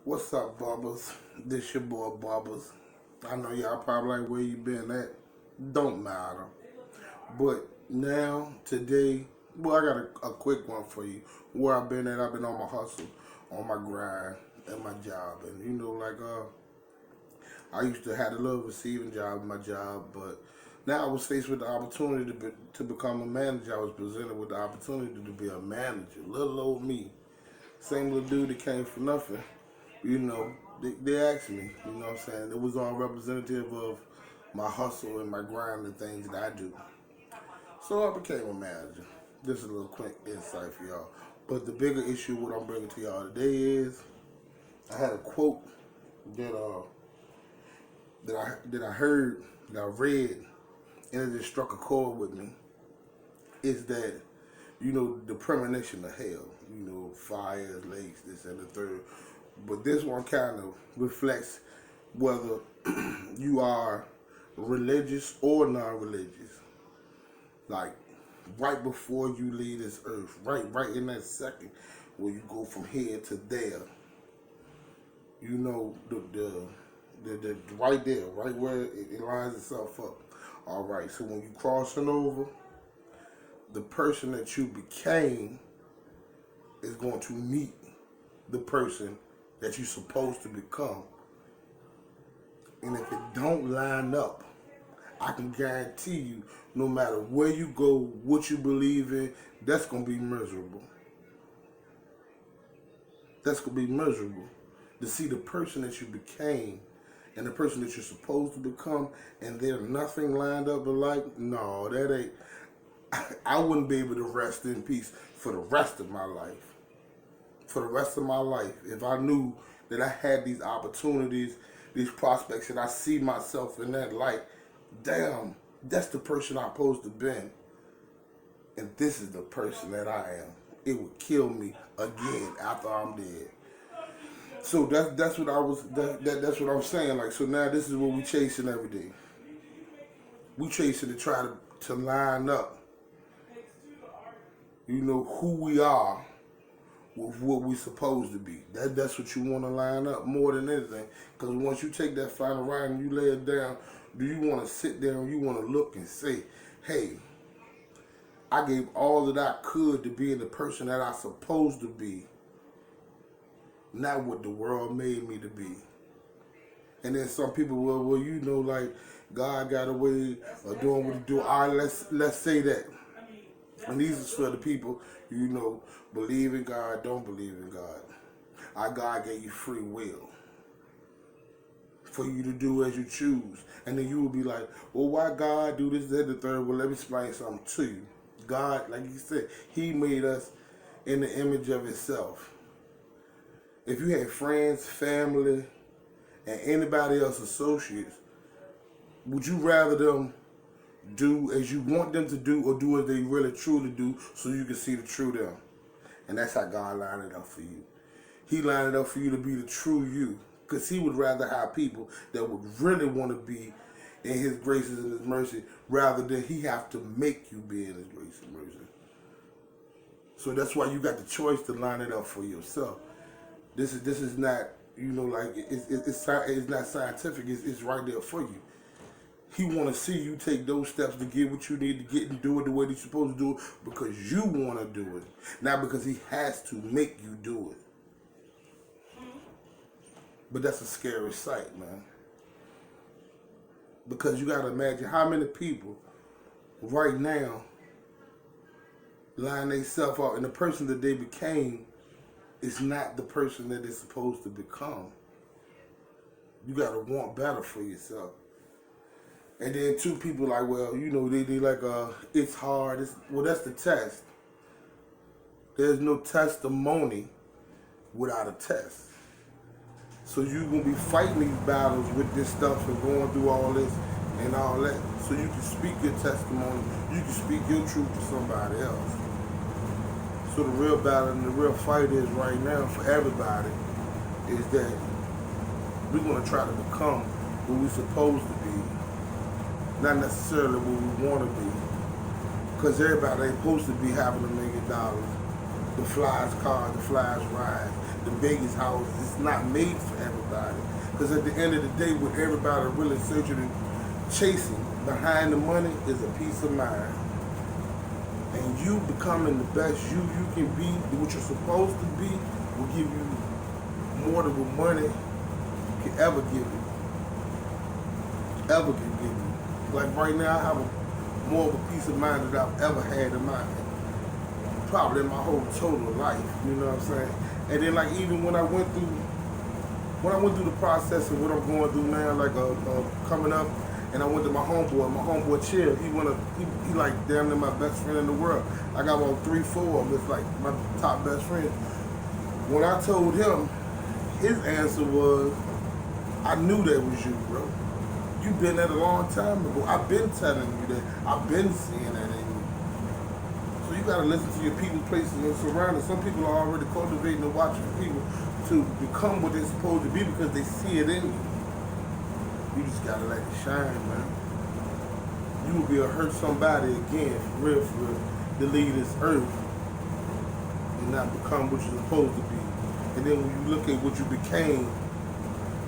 What's up, Bubbles? This your boy Bubbles. I know y'all probably like where you been at. Don't matter. But now, today, well, I got a quick one for you. Where I've been at, I've been on my hustle, on my grind, at my job. And I used to have a little receiving job in my job, but now I was faced with the opportunity to become a manager. I was presented with the opportunity to be a manager. Little old me. Same little dude that came for nothing. They asked me, what I'm saying? It was all representative of my hustle and my grind and things that I do. So I became a manager. Just a little quick insight for y'all. But the bigger issue, what I'm bringing to y'all today is, I had a quote that I heard, that I read, and it just struck a chord with me. Is that, the premonition of hell. Fires, lakes, this and the third. But this one kind of reflects whether you are religious or non-religious. Like, right before you leave this earth, right in that second where you go from here to there, the right there, right where it lines itself up. All right, so when you crossing over, the person that you became is going to meet the person that you're supposed to become. And if it don't line up, I can guarantee you, no matter where you go, what you believe in, that's going to be miserable. That's going to be miserable. To see the person that you became and the person that you're supposed to become, and there's nothing lined up alike, no, that ain't. I wouldn't be able to rest in peace for the rest of my life. For the rest of my life, if I knew that I had these opportunities, these prospects, and I see myself in that light, damn, that's the person I'm supposed to be. And this is the person that I am. It would kill me again after I'm dead. So that's what that's what I'm saying. Like, so now this is what we chasing every day. We chasing to try to line up, who we are with what we're supposed to be. That's what you want to line up more than anything. Because once you take that final ride and you lay it down, do you want to sit there and you want to look and say, hey, I gave all that I could to be the person that I'm supposed to be, not what the world made me to be. And then some people will, like, God got a way of doing what he do. All right, let's say that. And these are for the people, believe in God, don't believe in God. Our God gave you free will for you to do as you choose. And then you will be like, well, why God do this, that, the third? Well, let me explain something to you. God, like you said, he made us in the image of himself. If you had friends, family, and anybody else, associates, would you rather them do as you want them to do or do as they really truly do so you can see the true them? And that's how God lined it up for you. He lined it up for you to be the true you, because he would rather have people that would really want to be in his graces and his mercy rather than he have to make you be in his grace and mercy. So that's why you got the choice to line it up for yourself. This is not, it's not scientific. It's right there for you. He want to see you take those steps to get what you need to get and do it the way that you're supposed to do it because you want to do it, not because he has to make you do it. But that's a scary sight, man. Because you got to imagine how many people right now line themselves out and the person that they became is not the person that they're supposed to become. You got to want better for yourself. And then two people like, well, they like, it's hard. Well, that's the test. There's no testimony without a test. So you're going to be fighting these battles with this stuff and going through all this and all that. So you can speak your testimony. You can speak your truth to somebody else. So the real battle and the real fight is right now for everybody is that we're going to try to become who we're supposed to be. Not necessarily what we want to be. Because everybody ain't supposed to be having $1 million. The flies cars, the flies rides, the biggest houses. It's not made for everybody. Because at the end of the day, what everybody really searching and chasing behind the money is a peace of mind. And you becoming the best you can be, what you're supposed to be, will give you more than what money can ever give you. Ever can give you. Like right now, I have more of a peace of mind than I've ever had in my, probably in my whole total life. You know what I'm saying? And then like even when I went through the process of what I'm going through now, like coming up, and I went to my homeboy Chill. He like damn near my best friend in the world. I got about 3, 4 of them. It's like my top best friend. When I told him, his answer was, I knew that was you, bro. You've been there a long time ago. I've been telling you that. I've been seeing that in you. So you gotta listen to your people, places, and surroundings. Some people are already cultivating and watching people to become what they're supposed to be because they see it in you. You just gotta let it shine, man. You will be able to hurt somebody again, for real, to leave this earth and not become what you're supposed to be. And then when you look at what you became,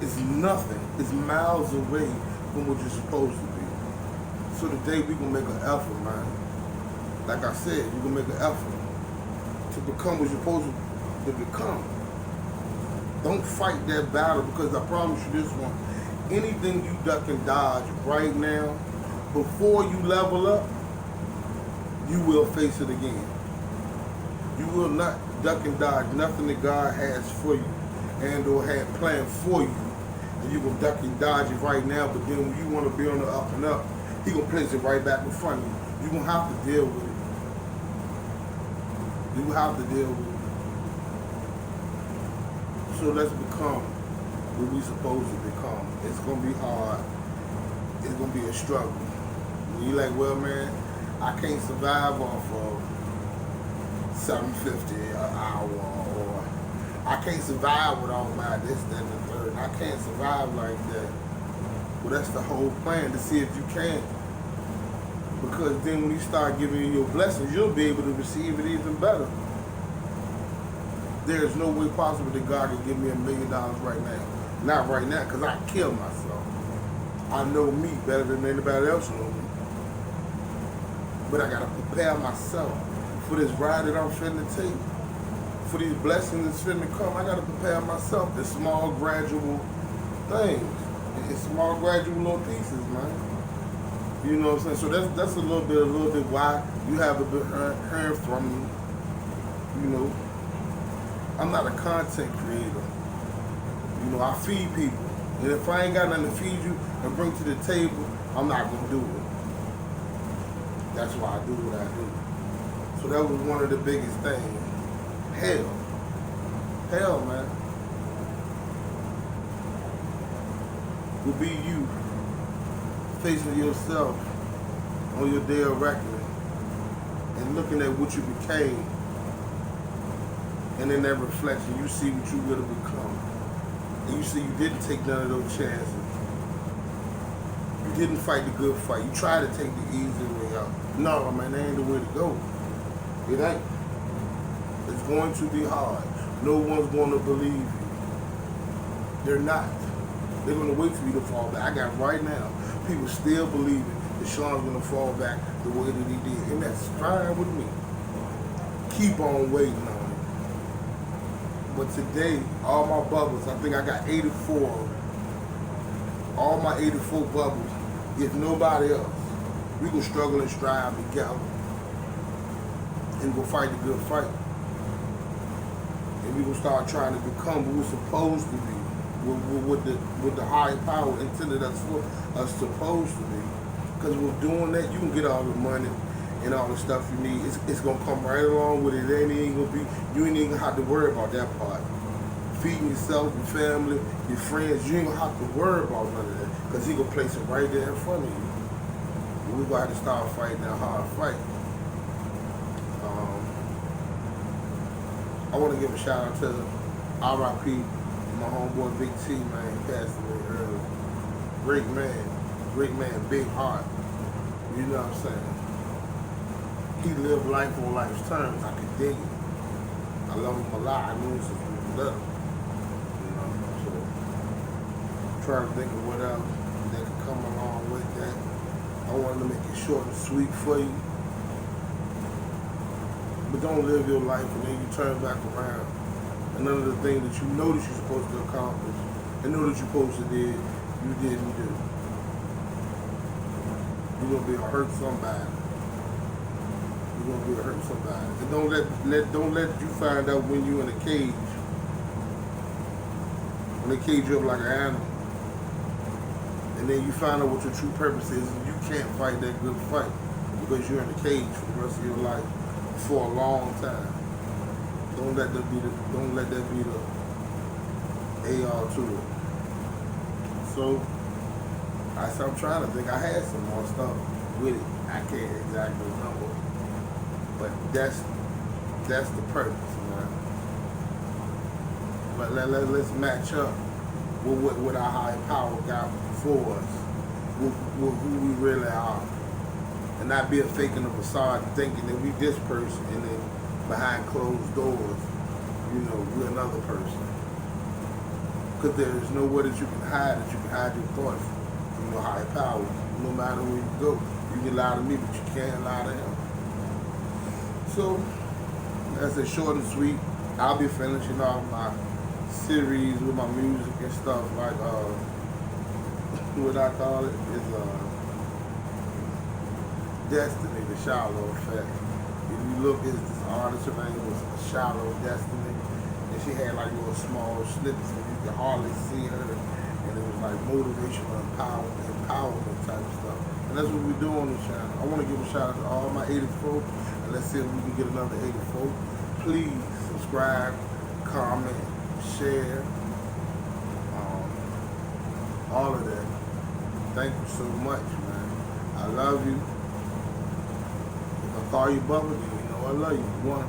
it's nothing. It's miles away from what you're supposed to be. So today we gonna make an effort, man. Like I said, we're gonna make an effort to become what you're supposed to become. Don't fight that battle, because I promise you this one. Anything you duck and dodge right now, before you level up, you will face it again. You will not duck and dodge nothing that God has for you and or had planned for you. And you will duck and dodge it right now, but then when you want to be on the up and up, he gonna place it right back in front of you. You're gonna have to deal with it. You will have to deal with it. So let's become what we supposed to become. It's gonna be hard. It's gonna be a struggle. When you're like, well, man, I can't survive off of $7.50 an hour, or I can't survive with all my this, that, and the third. I can't survive like that. Well, that's the whole plan, to see if you can. Because then when you start giving you your blessings, you'll be able to receive it even better. There's no way possible that God can give me $1 million right now. Not right now, because I kill myself. I know me better than anybody else knows me. But I got to prepare myself for this ride that I'm finna take. For these blessings that's finna come, I got to prepare myself in small, gradual things. In small, gradual little pieces, man. You know what I'm saying? So that's a little bit why you haven't been hearing from me. You know, I'm not a content creator. You know, I feed people. And if I ain't got nothing to feed you and bring to the table, I'm not going to do it. That's why I do what I do. So that was one of the biggest things. Hell, man. Will be you facing yourself on your day of reckoning and looking at what you became. And in that reflection, you see what you would have become. And you see you didn't take none of those chances. You didn't fight the good fight. You tried to take the easy way out. No, man, that ain't the way to go. It ain't. It's going to be hard. No one's going to believe you. They're not. They're going to wait for you to fall back. I got right now, people still believing that Sean's going to fall back the way that he did. And that's fine with me. Keep on waiting on it. But today, all my bubbles, I think I got 84 of them. All my 84 bubbles, if nobody else, we gonna struggle and strive together and go fight the good fight. And we gonna start trying to become what we're supposed to be, what the higher power intended us for us supposed to be. Because with doing that, you can get all the money and all the stuff you need. It's gonna come right along with it. It ain't gonna be, you ain't even gonna have to worry about that part. Feeding yourself, your family, your friends, you ain't gonna have to worry about none of that. Because he gonna place it right there in front of you. We're gonna have to start fighting that hard fight. I wanna give a shout out to R.I.P. my homeboy Big T, man. He passed away early. Great man, big heart. You know what I'm saying? He lived life on life's terms. I could dig it. I love him a lot. I knew him since we were little. trying to think of what else that could come along with that. I wanted to make it short and sweet for you. But don't live your life and then you turn back around. And none of the things that you know that you're supposed to accomplish and know that you're supposed to do, you didn't do. You're gonna be able to hurt somebody. You're gonna be able to hurt somebody. And don't let you find out when you're in a cage. When they cage you up like an animal. And then you find out what your true purpose is and you can't fight that good fight because you're in a cage for the rest of your life for a long time. Don't let that be the AR to it. So I'm trying to think. I had some more stuff with it. I can't exactly remember. But that's the purpose, man. But let's match up with what our higher power got for us, with who we really are, and not be a fake in the facade thinking that we this person and then behind closed doors, we're another person. Because there is nowhere that you can hide your thoughts from your higher power. No matter where you go, you can lie to me, but you can't lie to him. So that's a short and sweet. I'll be finishing off my series with my music and stuff like what I call it is Destiny, the Shallow Effect. If you look at this artist, her name was Shallow Destiny, and she had like little small snippets and you could hardly see her, and it was like motivational empowerment type of stuff. And that's what we do on the channel. I want to give a shout out to all my 84, and let's see if we can get another 84. Please subscribe, comment, share, all of that. Thank you so much, man. I love you. If I call you Bubba, then you know I love you. One.